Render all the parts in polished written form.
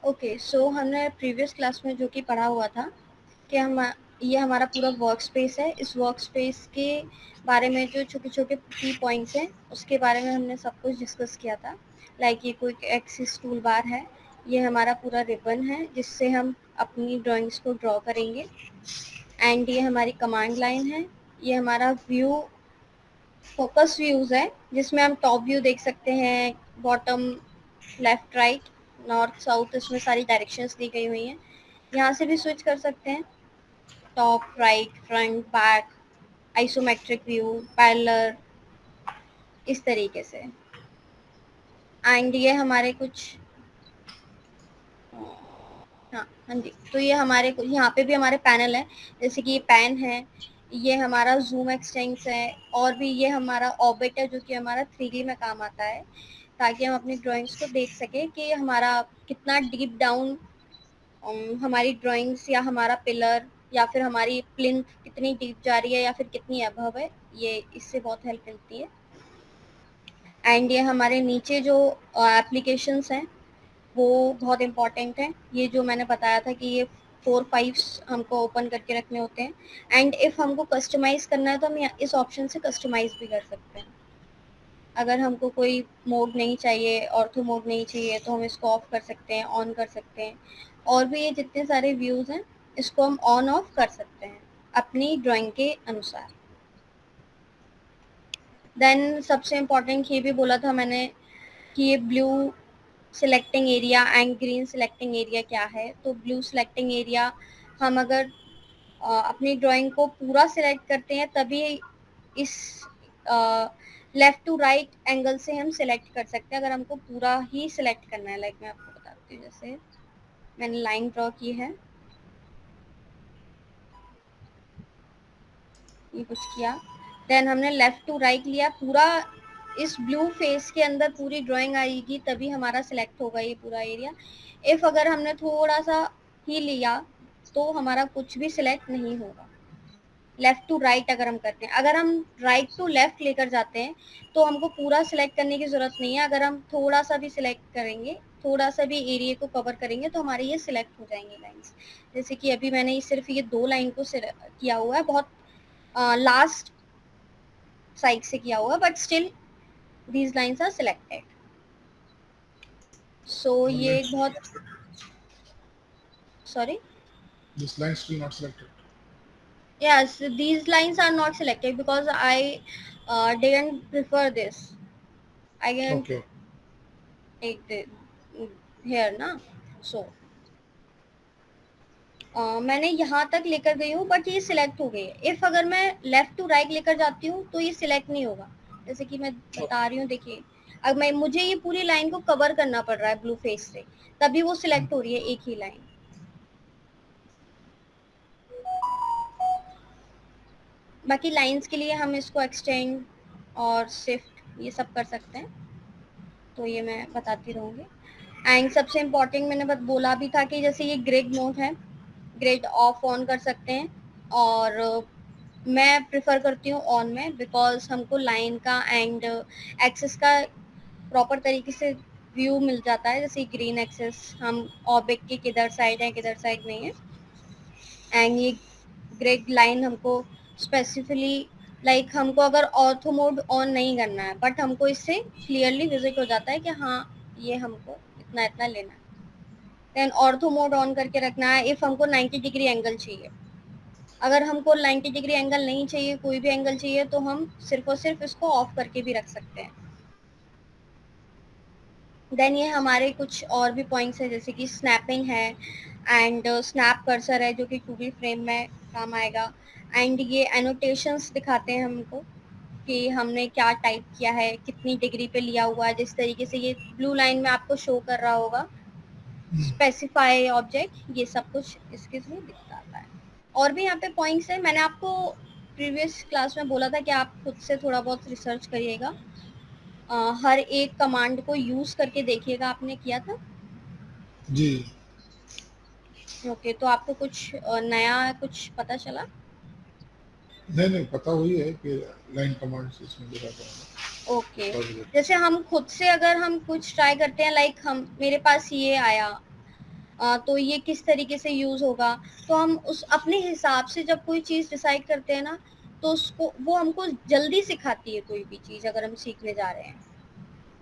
Okay, सो हमने previous class में जो कि पढ़ा हुआ था कि ये हमारा पूरा वर्क स्पेस है। इस वर्क स्पेस के बारे में जो छोटे-छोटे की पॉइंट्स हैं, उसके बारे में हमने सब कुछ डिस्कस किया था। लाइक ये क्विक एक्सेस टूल बार है, ये हमारा पूरा रिबन है जिससे हम अपनी ड्राइंग्स को ड्रॉ करेंगे। एंड ये हमारी कमांड लाइन है, ये हमारा व्यू फोकस व्यूज़ है जिसमें हम टॉप व्यू देख सकते हैं, bottom, left, right, north, south, इसमें सारी डायरेक्शंस दी गई हुई हैं। यहाँ से भी स्विच कर सकते हैं, top, right, front, back, isometric view, parallel, इस तरीके से। एंड ये हमारे कुछ हाँ जी, तो ये हमारे यहाँ पे भी हमारे पैनल है, जैसे कि ये पेन है, ये हमारा जूम एक्सटेंस है, और भी ये हमारा ऑर्बिट है जो कि हमारा 3D में काम आता है, ताकि हम अपनी ड्राइंग्स को देख सकें कि हमारा कितना डीप डाउन हमारी ड्राइंग्स या हमारा पिलर या फिर हमारी प्लिंथ कितनी डीप जा रही है या फिर कितनी अबव है, ये इससे बहुत हेल्प मिलती है। एंड ये हमारे नीचे जो एप्लीकेशंस हैं वो बहुत इम्पॉर्टेंट है। ये जो मैंने बताया था कि ये 4-5 हमको ओपन करके रखने होते हैं। एंड इफ़ हमको कस्टमाइज़ करना है तो हम इस ऑप्शन से कस्टमाइज़ भी कर सकते हैं। अगर हमको कोई मोड नहीं चाहिए, ऑर्थो मोड नहीं चाहिए, तो हम इसको ऑफ कर सकते हैं, ऑन कर सकते हैं। और भी ये जितने सारे व्यूज़ हैं, इसको हम ऑन ऑफ कर सकते हैं अपनी ड्राइंग के अनुसार। देन सबसे इम्पोर्टेंट ये भी बोला था मैंने कि ये blue selecting area and green selecting area क्या है। तो ब्लू सिलेक्टिंग एरिया हम अगर अपनी ड्राइंग को पूरा सिलेक्ट करते हैं तभी इस लेफ्ट टू राइट एंगल से हम सिलेक्ट कर सकते हैं। अगर हमको पूरा ही सिलेक्ट करना है, लाइक मैं आपको बताती हूँ, जैसे मैंने लाइन ड्रॉ की है, ये कुछ किया, देन हमने लेफ्ट टू राइट लिया, पूरा इस ब्लू फेस के अंदर पूरी ड्राइंग आएगी तभी हमारा सिलेक्ट होगा ये पूरा एरिया। इफ अगर हमने थोड़ा सा ही लिया तो हमारा कुछ भी सिलेक्ट नहीं होगा। लेफ्ट टू राइट अगर हम करते हैं, अगर हम राइट टू लेफ्ट लेकर जाते हैं तो हमको पूरा सिलेक्ट करने की ज़रूरत नहीं है। अगर हम थोड़ा सा भी सिलेक्ट करेंगे, थोड़ा सा भी एरिया को कवर करेंगे तो हमारे ये सिलेक्ट हो जाएंगे लाइंस। जैसे कि अभी मैंने सिर्फ ये 2 लाइन को किया हुआ है, बहुत लास्ट साइड से किया हुआ, but still these lines are selected. So ये एक बहुत sorry This line still not selected. yes, these lines are not selected because I didn't prefer this. I didn't Okay. take the here ना, so मैंने यहाँ तक लेकर गई हूँ बट ये सिलेक्ट हो गई है। इफ अगर मैं लेफ्ट टू राइट लेकर जाती हूँ तो ये सिलेक्ट नहीं होगा। जैसे कि मैं बता रही हूँ, देखिए, अब मुझे ये पूरी लाइन को कवर करना पड़ रहा है ब्लू फेस से, तभी वो सिलेक्ट हो रही है एक ही लाइन। बाकी लाइंस के लिए हम इसको एक्सटेंड और शिफ्ट ये सब कर सकते हैं, तो ये मैं बताती रहूँगी। एंड सबसे इम्पोर्टेंट मैंने बस बोला भी था कि जैसे ये ग्रिड मोड है, ग्रिड ऑफ ऑन कर सकते हैं, और मैं प्रेफर करती हूँ ऑन में, बिकॉज हमको लाइन का एंड एक्सेस का प्रॉपर तरीके से व्यू मिल जाता है। जैसे ग्रीन एक्सेस हम ऑब्जेक्ट की किधर साइड है किधर साइड नहीं है, एंड ये ग्रिड लाइन हमको स्पेसिफिकली लाइक हमको अगर ऑर्थो मोड ऑन नहीं करना है बट हमको इससे क्लियरली विजिट हो जाता है कि हाँ ये हमको इतना इतना लेना है। देन ऑर्थो मोड ऑन करके रखना है इफ़ हमको 90 डिग्री एंगल चाहिए। अगर हमको 90 डिग्री एंगल नहीं चाहिए, कोई भी एंगल चाहिए, तो हम सिर्फ और सिर्फ इसको ऑफ करके भी रख सकते हैं। देन ये हमारे कुछ और भी पॉइंट्स हैं, जैसे कि स्नैपिंग है एंड स्नैप कर्सर है जो कि 2D फ्रेम में काम आएगा। एंड ये एनोटेशंस दिखाते हैं हमको कि हमने क्या टाइप किया है, कितनी डिग्री पे लिया हुआ है। जिस तरीके से ये ब्लू लाइन में आपको शो कर रहा होगा, स्पेसिफाई ऑब्जेक्ट, ये सब कुछ इसके थ्रू दिखता है। और भी यहाँ पे पॉइंट्स हैं, मैंने आपको प्रीवियस क्लास में बोला था कि आप खुद से थोड़ा बहुत रिसर्च करिएगा, हर एक कमांड को यूज़ करके देखिएगा। आपने किया था? जी। ओके, तो आपको कुछ नया कुछ पता चला? नहीं पता हुई है कि लाइन कमांड्स इसमें दिखाता है। ओके, जैसे हम खुद से अगर हम कुछ ट्राई करते हैं, लाइक हम मेरे पास ये आया तो ये किस तरीके से यूज होगा। तो हम उस अपने हिसाब से जब कोई चीज डिसाइड करते हैं ना, तो उसको वो हमको जल्दी सिखाती है कोई भी चीज, अगर हम सीखने जा रहे हैं।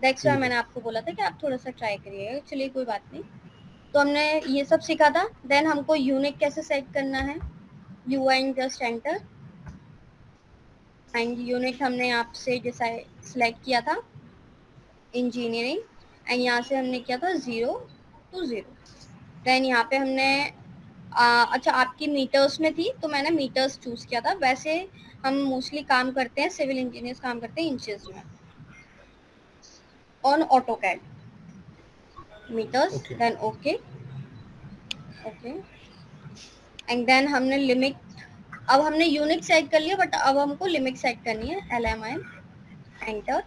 दैट्स व्हाई ठीक है। मैंने आपको बोला था कि आप थोड़ा सा ट्राई करिएगा। चलिए कोई बात नहीं। तो हमने ये सब सीखा था। देन हमको यूनिक कैसे सेट करना है, you and just enter, and unit हमने यहाँ से डिसाइड सिलेक्ट किया था इंजीनियरिंग, एंड यहाँ से हमने किया था 0 to 0। देन यहाँ पे हमने अच्छा आपकी मीटर्स में थी तो मैंने मीटर्स चूज किया था। वैसे हम मोस्टली काम करते हैं, सिविल इंजीनियर्स काम करते हैं इंचेस में on AutoCAD meters. Okay. Then okay okay, and then हमने लिमिट, अब हमने यूनिट सेट कर लिया बट अब हमको लिमिट सेट करनी है, LMIN एंटर।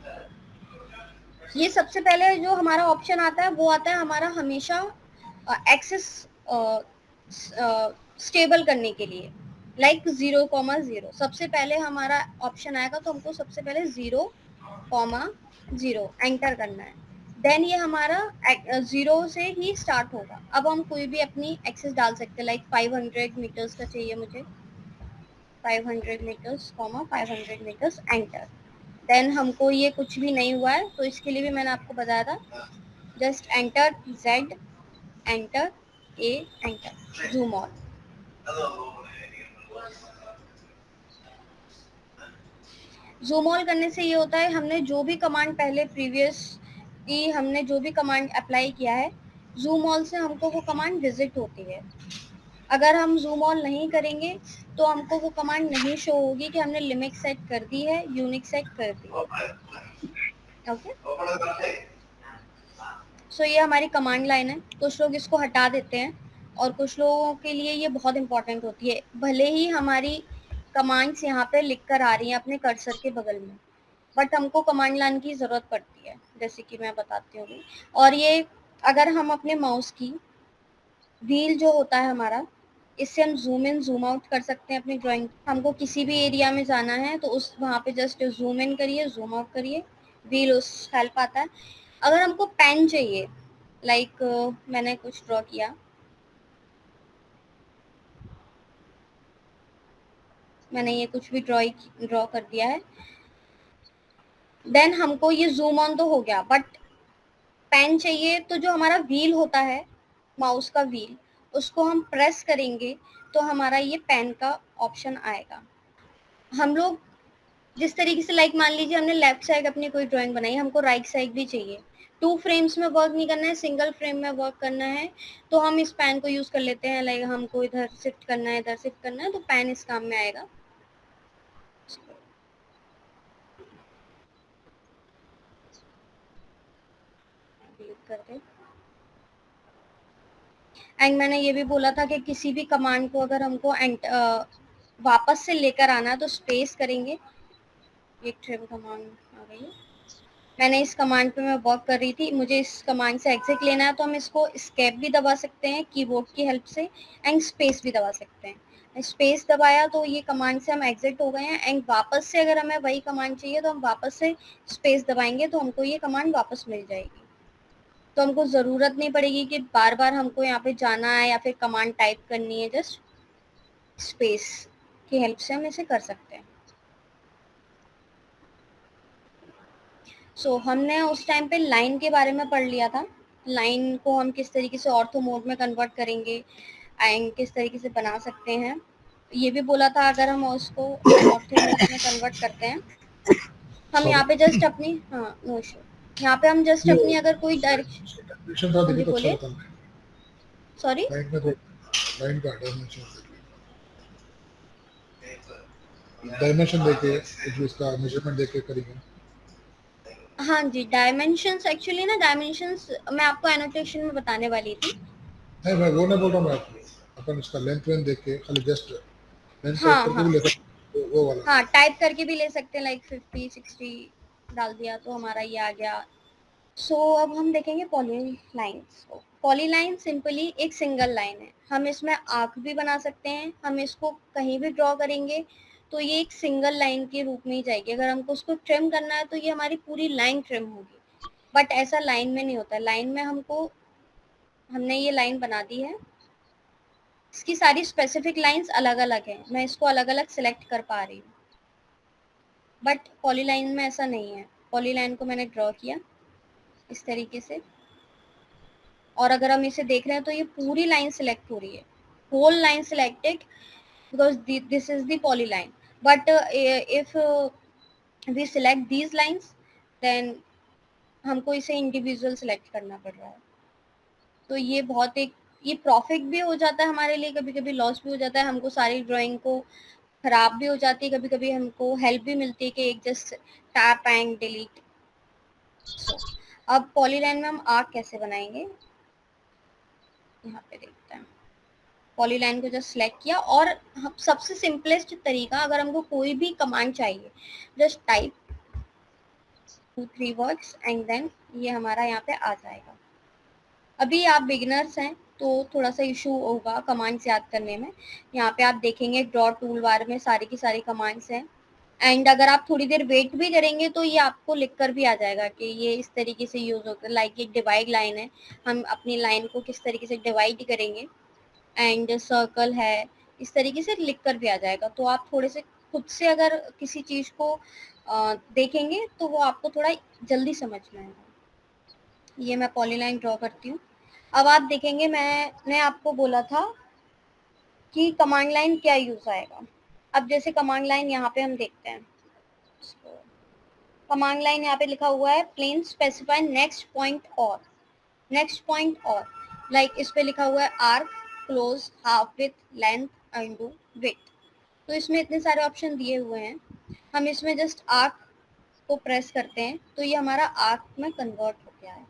ये सबसे पहले जो हमारा ऑप्शन आता है वो आता है हमारा हमेशा एक्सेस स्टेबल करने के लिए, लाइक 0,0 सबसे पहले हमारा ऑप्शन आएगा तो हमको सबसे पहले 0,0 एंटर करना है। देन ये हमारा 0 से ही स्टार्ट होगा। अब हम कोई भी अपनी एक्सेस डाल सकते हैं, लाइक 500 मीटर्स का चाहिए मुझे, 500 मीटर्स 500 मीटर्स एंटर। देन हमको ये कुछ भी नहीं हुआ है तो इसके लिए भी मैंने आपको बताया था, just enter Z, enter A, enter zoom on. Zoom all करने से ये होता है हमने जो भी कमांड पहले प्रीवियस की हमने जो भी कमांड अप्लाई किया है, जूम ऑल से हमको वो कमांड विजिट होती है। अगर हम जूम ऑल नहीं करेंगे तो हमको वो कमांड नहीं शो होगी कि हमने लिमिट सेट कर दी है, यूनिक सेट कर दी है। ओके, सो ये हमारी कमांड लाइन है। कुछ लोग इसको हटा देते हैं और कुछ लोगों के लिए ये बहुत इंपॉर्टेंट होती है। भले ही हमारी कमांड्स यहाँ पे लिख कर आ रही हैं अपने कर्सर के बगल में, बट हमको कमांड लाइन की ज़रूरत पड़ती है, जैसे कि मैं बताती हूँ। और ये अगर हम अपने माउस की व्हील जो होता है हमारा, इससे हम जूम इन जूम आउट कर सकते हैं अपनी ड्राइंग। हमको किसी भी एरिया में जाना है तो उस वहाँ पे जस्ट जूम इन करिए, जूम आउट करिए, व्हील उस हेल्प आता है। अगर हमको पेन चाहिए, लाइक मैंने कुछ ड्रॉ किया, मैंने ये कुछ भी ड्रॉ कर दिया है। देन हमको ये जूम ऑन तो हो गया, बट पेन चाहिए तो जो हमारा व्हील होता है, माउस का व्हील, उसको हम प्रेस करेंगे तो हमारा ये पेन का ऑप्शन आएगा। हम लोग जिस तरीके से, लाइक मान लीजिए हमने लेफ्ट साइड अपनी कोई ड्राइंग बनाई, हमको राइट साइड भी चाहिए। 2 फ्रेम्स में वर्क नहीं करना है, सिंगल फ्रेम में वर्क करना है, तो हम इस पेन को यूज कर लेते हैं। लाइक हमको इधर शिफ्ट करना है, इधर शिफ्ट करना है, तो पेन इस काम में आएगा। क्लिक करके, एंड मैंने ये भी बोला था कि किसी भी कमांड को अगर हमको वापस से लेकर आना है तो स्पेस करेंगे। एक ट्रिम कमांड आ गई है। मैंने इस कमांड पे मैं वर्क कर रही थी, मुझे इस कमांड से एग्जिट लेना है तो हम इसको एस्केप भी दबा सकते हैं कीबोर्ड की हेल्प से, एंड स्पेस भी दबा सकते हैं। स्पेस दबाया तो ये कमांड से हम एग्जिट हो गए हैं, एंड वापस से अगर हमें वही कमांड चाहिए तो हम वापस से स्पेस दबाएंगे तो हमको ये कमांड वापस मिल जाएगी। तो हमको ज़रूरत नहीं पड़ेगी कि बार बार हमको यहाँ पे जाना है या फिर कमांड टाइप करनी है, जस्ट स्पेस की हेल्प से हम इसे कर सकते हैं। हमने उस टाइम पे लाइन के बारे में पढ़ लिया था, लाइन को हम किस तरीके से ऑर्थो मोड में कन्वर्ट करेंगे एंड किस तरीके से बना सकते हैं। ये भी बोला था अगर हम उसको ऑर्थो मोड में कन्वर्ट करते हैं, हम यहाँ सॉरी, पे जस्ट अपनी, हाँ नो इशू, यहाँ पे हम जस्ट ये अपनी अगर कोई डायरेक्शन, डायमेंशन थोड़ा हाँ देखे जी तो अच्छा बोलिए, रहता है। सॉरी। लाइन में तो लाइन का डायमेंशन देके, जो इसका मेजरमेंट देके करेंगे। हाँ जी, डायमेंशंस एक्चुअली ना, डायमेंशंस मैं आपको एनोटेशन में बताने वाली थी। नहीं, मैं वो नहीं बोल रहा हूँ, मैं आपको अपन इसका लेंथ वेंथ देख के खाली जस्ट लेंथ टाइप हाँ करके हाँ भी ले सकते हैं, वो वाला। हाँ, टाइप करके भी ले सकते हैं, लाइक 50 60 डाल दिया तो हमारा ये आ गया। अब हम देखेंगे पॉली लाइन्स को। पॉली लाइन सिंपली एक सिंगल लाइन है, हम इसमें आर्क भी बना सकते हैं, हम इसको कहीं भी ड्रॉ करेंगे तो ये एक सिंगल लाइन के रूप में ही जाएगी। अगर हमको उसको ट्रिम करना है तो ये हमारी पूरी लाइन ट्रिम होगी, बट ऐसा लाइन में नहीं होता। लाइन में हमको हमने ये लाइन बना दी है। इसकी सारी स्पेसिफिक लाइंस अलग अलग हैं, मैं इसको अलग अलग सिलेक्ट कर पा रही हूँ, बट पॉलीलाइन में ऐसा नहीं है। पॉलीलाइन को मैंने ड्रॉ किया इस तरीके से, और अगर हम इसे देख रहे हैं तो ये पूरी लाइन सिलेक्ट हो रही है, whole line selected, because this is the polyline. But if we select these lines, then हमको इसे इंडिविजुअल सेलेक्ट करना पड़ रहा है। तो ये बहुत एक ये प्रॉफिट भी हो जाता है हमारे लिए, कभी कभी लॉस भी हो जाता है, हमको सारी ड्राइंग को खराब भी हो जाती है, कभी कभी हमको हेल्प भी मिलती है कि एक जस्ट टैप एंड डिलीट। अब पॉलीलाइन में हम आर्क कैसे बनाएंगे, यहाँ पे देखते हैं। पॉलीलाइन को जस्ट सेलेक्ट किया, और हम सबसे सिंपलेस्ट तरीका, अगर हमको कोई भी कमांड चाहिए, just type 2-3 words and then ये हमारा यहाँ पे आ जाएगा। अभी आप बिगिनर्स हैं तो थोड़ा सा इशू होगा कमांड्स याद करने में। यहाँ पे आप देखेंगे ड्रॉ टूल बार में सारी की सारी कमांड्स हैं, एंड अगर आप थोड़ी देर वेट भी करेंगे तो ये आपको लिख कर भी आ जाएगा कि ये इस तरीके से यूज होता है। लाइक एक डिवाइड लाइन है, हम अपनी लाइन को किस तरीके से डिवाइड करेंगे, एंड सर्कल है, इस तरीके से लिख कर भी आ जाएगा। तो आप थोड़े से खुद से अगर किसी चीज को देखेंगे तो वो आपको थोड़ा जल्दी समझ में आएगा। ये मैं पॉलीलाइन ड्रॉ करती हूँ। अब आप देखेंगे मैंने आपको बोला था कि कमांड लाइन क्या यूज आएगा। अब जैसे कमांड लाइन यहाँ पे हम देखते हैं, कमांड लाइन यहाँ पे लिखा हुआ है प्लेन स्पेसिफाई नेक्स्ट पॉइंट और, नेक्स्ट पॉइंट और, लाइक इस पे लिखा हुआ है arc, close, half with, length, undo, with. तो इसमें इतने सारे ऑप्शन दिए हुए हैं, हम इसमें जस्ट आर्क को प्रेस करते हैं तो ये हमारा आर्क में कन्वर्ट हो गया है।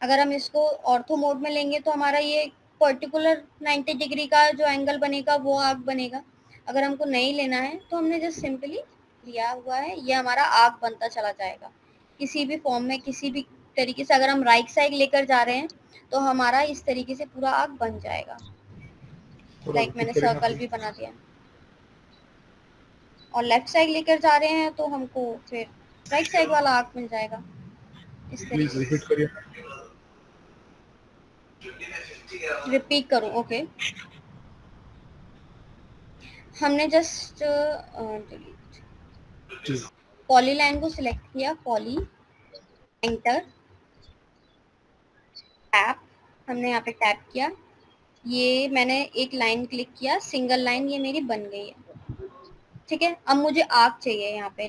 अगर हम इसको ऑर्थो मोड में लेंगे तो हमारा ये पर्टिकुलर 90 डिग्री का जो एंगल बनेगा वो आर्क बनेगा। अगर हमको नहीं लेना है तो हमने जस्ट सिंपली लिया हुआ है, ये हमारा आर्क बनता चला जाएगा किसी भी फॉर्म में, किसी भी तरीके से। अगर हम राइट साइड लेकर जा रहे हैं तो हमारा इस तरीके से पूरा आर्क बन जाएगा। लाइक मैंने सर्कल भी बना दिया, और लेफ्ट साइड लेकर जा रहे हैं तो हमको फिर राइट साइड वाला आर्क मिल जाएगा इस तरीके से। रिपीट करूं? ओके, हमने जस्ट पॉलीलाइन को सिलेक्ट किया, पॉली, एंटर, टैप, हमने यहाँ पे टैप किया, ये मैंने एक लाइन क्लिक किया, सिंगल लाइन ये मेरी बन गई है। ठीक है, अब मुझे आर्क चाहिए यहाँ पे,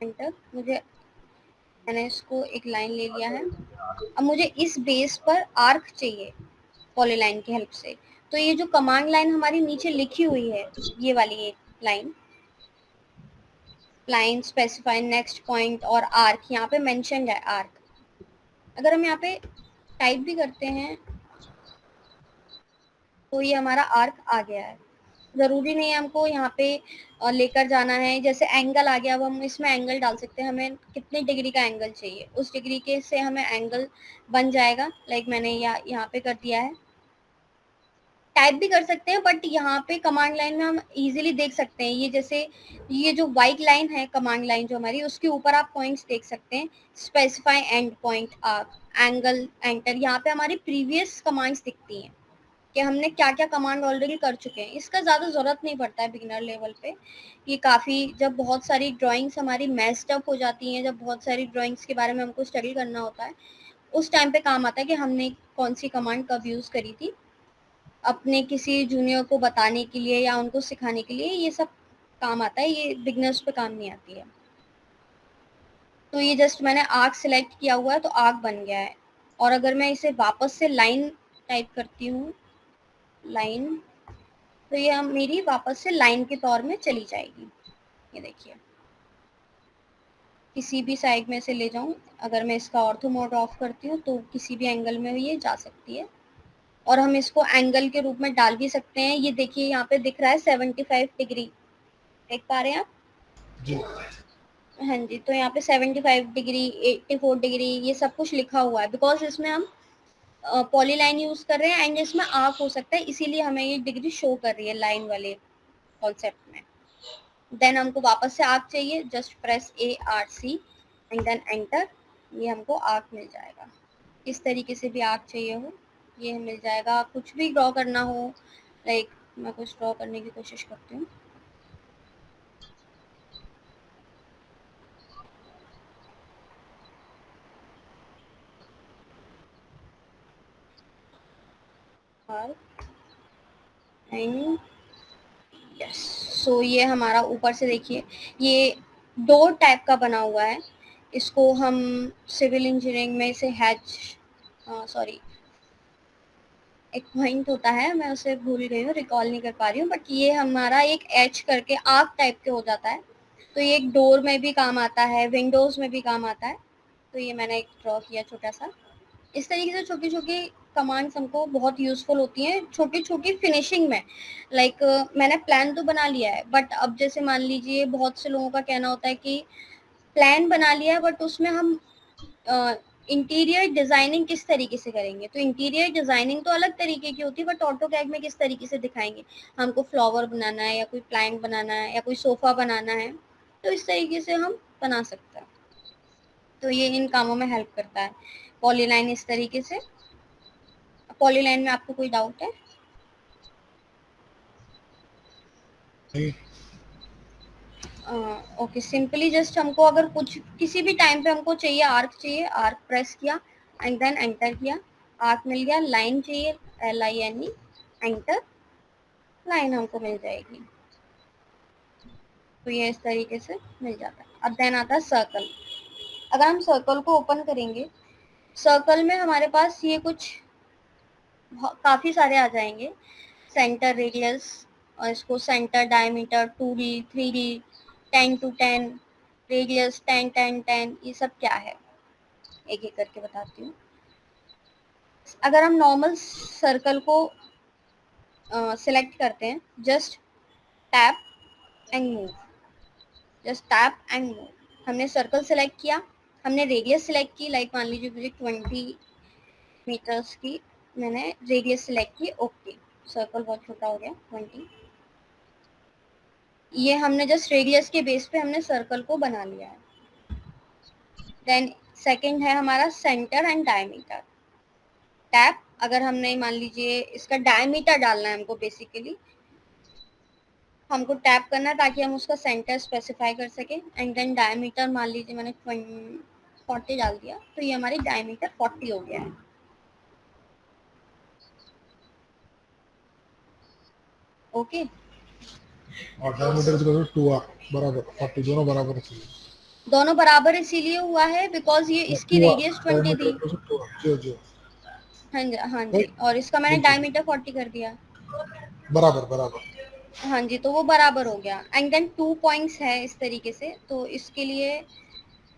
एंटर, मैंने इसको एक लाइन ले लिया है। अब मुझे इस बेस पर आर्क चाहिए पॉलीलाइन की हेल्प से। तो ये जो कमांड लाइन हमारी नीचे लिखी हुई है, ये वाली एक line, line specify next point और आर्क, यहाँ पे मेंशन है आर्क। अगर हम यहाँ पे टाइप भी करते हैं तो ये हमारा आर्क आ गया है। जरूरी नहीं है हमको यहाँ पे लेकर जाना है। जैसे एंगल आ गया, अब हम इसमें एंगल डाल सकते हैं, हमें कितने डिग्री का एंगल चाहिए उस डिग्री के से हमें एंगल बन जाएगा। लाइक मैंने यहाँ पे कर दिया है। टाइप भी कर सकते हैं, बट यहाँ पे कमांड लाइन में हम इजीली देख सकते हैं। ये जैसे ये जो व्हाइट लाइन है कमांड लाइन जो हमारी, उसके ऊपर आप पॉइंट्स देख सकते हैं, specify and point, arc, angle, enter. यहाँ पे हमारी प्रीवियस कमांड्स दिखती हैं कि हमने क्या क्या कमांड ऑलरेडी कर चुके हैं। इसका ज़्यादा ज़रूरत नहीं पड़ता है बिगिनर लेवल पे। ये काफ़ी, जब बहुत सारी ड्राइंग्स हमारी मैस्ड अप हो जाती हैं, जब बहुत सारी ड्राइंग्स के बारे में हमको स्टडी करना होता है, उस टाइम पे काम आता है कि हमने कौन सी कमांड कब यूज़ करी थी, अपने किसी जूनियर को बताने के लिए या उनको सिखाने के लिए। ये सब काम आता है, ये बिगिनर्स पे काम नहीं आती है। तो ये जस्ट मैंने आर्क सेलेक्ट किया हुआ है तो आर्क बन गया है। और अगर मैं इसे वापस से लाइन टाइप करती हूँ, लाइन, तो ये मेरी वापस से लाइन के तौर में चली जाएगी। ये देखिए, किसी भी साइड में से ले जाऊं, अगर मैं इसका ऑर्थो मोड ऑफ करती हूँ तो किसी भी एंगल में ये जा सकती है। और हम इसको एंगल के रूप में डाल भी सकते हैं। ये देखिए यहाँ पे दिख रहा है 75 डिग्री, देख पा रहे हैं आप? जी। हाँ जी, तो यहाँ पे 75 डिग्री, 84 डिग्री, ये सब कुछ लिखा हुआ है, बिकॉज इसमें हम पॉलीलाइन यूज कर रहे हैं एंड इसमें आर्क हो सकता है, इसीलिए हमें ये डिग्री शो कर रही है लाइन वाले। कॉन्सेप्ट में। देन हमको वापस से आर्क चाहिए, just press ARC and then enter, ये हमको आर्क मिल जाएगा। इस तरीके से भी आर्क चाहिए हो ये मिल जाएगा। कुछ भी ड्रॉ करना हो, लाइक मैं कुछ ड्रॉ करने की कोशिश करती हूँ। एंड यस, सो ये हमारा ऊपर से देखिए ये डोर टाइप का बना हुआ है। इसको हम सिविल इंजीनियरिंग में से हैच सॉरी एक पॉइंट होता है, मैं उसे भूल गई हूँ, रिकॉल नहीं कर पा रही हूँ, बट ये हमारा एक एच करके आर्क टाइप के हो जाता है। तो ये एक डोर में भी काम आता है, विंडोज में भी काम आता है। तो ये मैंने एक ड्रॉ किया छोटा सा। इस तरीके से छोटी छोटी कमांड्स हमको बहुत यूजफुल होती हैं छोटी छोटी फिनिशिंग में। लाइक मैंने प्लान तो बना लिया है, बट अब जैसे मान लीजिए बहुत से लोगों का कहना होता है कि प्लान बना लिया है बट उसमें हम इंटीरियर डिजाइनिंग किस तरीके से करेंगे। तो इंटीरियर डिजाइनिंग तो अलग तरीके की होती है, बट ऑटोकैड में किस तरीके से दिखाएंगे, हमको फ्लावर बनाना है या कोई प्लांट बनाना है या कोई सोफा बनाना है, तो इस तरीके से हम बना सकते हैं। तो ये इन कामों में हेल्प करता है। पॉलीलाइन इस तरीके से। पॉलीलाइन में आपको कोई डाउट है? नहीं। ओके, सिंपली जस्ट हमको अगर कुछ किसी भी टाइम पे हमको चाहिए आर्क चाहिए, आर्क प्रेस किया एंड देन एंटर किया, आर्क मिल गया। लाइन चाहिए, LINE, एंटर, लाइन हमको मिल जाएगी। तो ये इस तरीके से मिल जाता है। अब देन आता है सर्कल। अगर हम सर्कल को ओपन करेंगे, सर्कल में हमारे पास ये कुछ काफी सारे आ जाएंगे। सेंटर रेडियस, और इसको centre diameter 2D 3D 10x10, radius 10x10 ये सब क्या है एक एक करके बताती हूँ। अगर हम नॉर्मल सर्कल को सिलेक्ट करते हैं, just tap and move, just tap and move. हमने सर्कल सेलेक्ट किया, हमने रेडियस सिलेक्ट की, लाइक मान लीजिए मुझे 20 मीटर्स की मैंने रेडियस सिलेक्ट की। ओके, सर्कल बहुत छोटा हो गया 20। ये हमने जस्ट रेडियस के बेस पे हमने सर्कल को बना लिया है। देन सेकंड है हमारा सेंटर एंड डायमीटर। टैप, अगर हमने मान लीजिए इसका डायमीटर डालना है हमको, बेसिकली हमको टैप करना है ताकि हम उसका सेंटर स्पेसिफाई कर सके। एंड देन डायमीटर मान लीजिए मैंने 40 डाल दिया, तो ये हमारी डायमीटर 40 हो गया है। ओके, और डायमीटर जो 2R बराबर 40 दोनों बराबर चाहिए। दोनों बराबर इसीलिए हुआ है बिकॉज ये इसकी 2R रेडियस 20 डायमीटर थी। 2R जो जो हाँ जी, हाँ नहीं जी, और इसका मैंने बिल्कुल डायमीटर 40 कर दिया। बराबर बराबर। हाँ जी, तो वो बराबर हो गया। एंड देन 2 पॉइंट्स है इस तरीके से, तो इसके लिए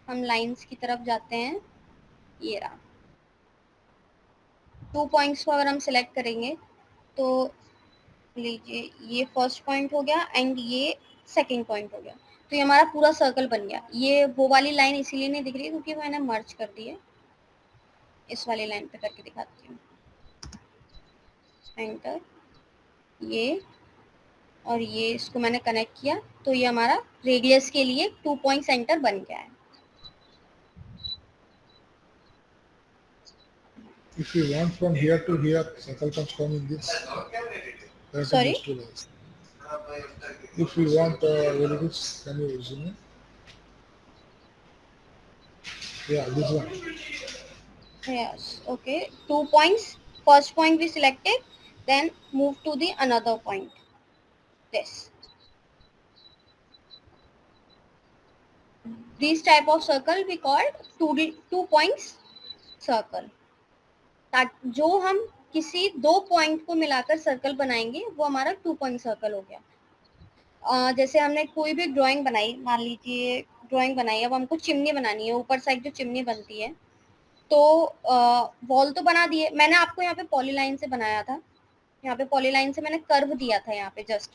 हम लाइंस की तरफ जाते हैं। ये रहा 2 पॉइंट्स को अगर हम सिलेक्ट करेंगे तो लीजिए ये फर्स्ट पॉइंट हो गया एंड ये सेकंड पॉइंट हो गया। तो ये हमारा पूरा सर्कल बन गया। ये वो वाली लाइन इसीलिए नहीं दिख रही क्योंकि मैंने मर्ज कर दी है। इस वाली लाइन पे करके दिखाती हूँ। एंटर, ये और ये इसको मैंने कनेक्ट किया, तो ये हमारा रेडियस के लिए 2 पॉइंट सेंटर बन गया है। If you want from here to here, circle comes from in this pattern sorry, these two lines. If you want very good, can you zoom in? Yeah, this one. yes, okay, 2 points, first point we selected, then move to the another point, this. These type of circle we called 2 points circle। जो हम किसी 2 point को मिलाकर circle बनाएंगे वो हमारा 2 point circle हो गया। जैसे हमने कोई भी ड्राइंग बनाई, मान लीजिए ड्राइंग बनाई, अब हमको चिमनी बनानी है, ऊपर साइड जो चिमनी बनती है, तो वॉल तो बना दिए। मैंने आपको यहाँ पे पॉलीलाइन से बनाया था, यहाँ पे पॉलीलाइन से मैंने कर्व दिया था यहाँ पे जस्ट,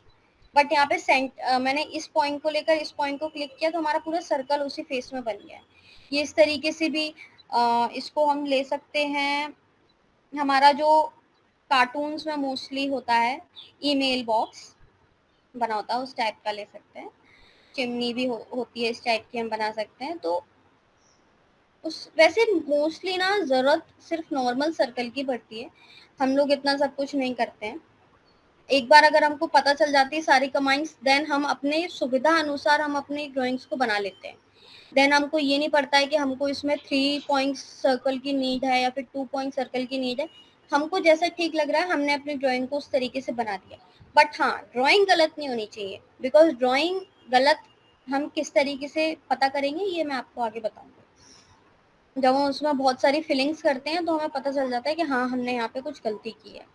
बट यहाँ पे मैंने इस पॉइंट को लेकर इस पॉइंट को क्लिक किया तो हमारा पूरा सर्कल उसी फेस में बन गया है। ये इस तरीके से भी इसको हम ले सकते हैं। हमारा जो कार्टून्स में मोस्टली होता है ईमेल बॉक्स, बना होता है उस टाइप का ले सकते हैं। चिमनी भी होती है इस टाइप की, हम बना सकते हैं। तो उस वैसे मोस्टली ना ज़रूरत सिर्फ नॉर्मल सर्कल की पड़ती है, हम लोग इतना सब कुछ नहीं करते हैं। एक बार अगर हमको पता चल जाती है सारी कमांड्स, देन हम अपने सुविधा अनुसार हम अपनी ड्राइंग्स को बना लेते हैं। देन हमको ये नहीं पड़ता है कि हमको इसमें 3 पॉइंट सर्कल की नीड है या फिर 2 पॉइंट सर्कल की नीड है। हमको जैसा ठीक लग रहा है हमने अपनी ड्राइंग को उस तरीके से बना दिया। बट हाँ, ड्राइंग गलत नहीं होनी चाहिए, बिकॉज़ ड्राइंग गलत हम किस तरीके से पता करेंगे ये मैं आपको आगे बताऊँगी। जब हम उसमें बहुत सारी फीलिंग्स करते हैं तो हमें पता चल जाता है कि हाँ, हमने यहाँ पे कुछ गलती की है।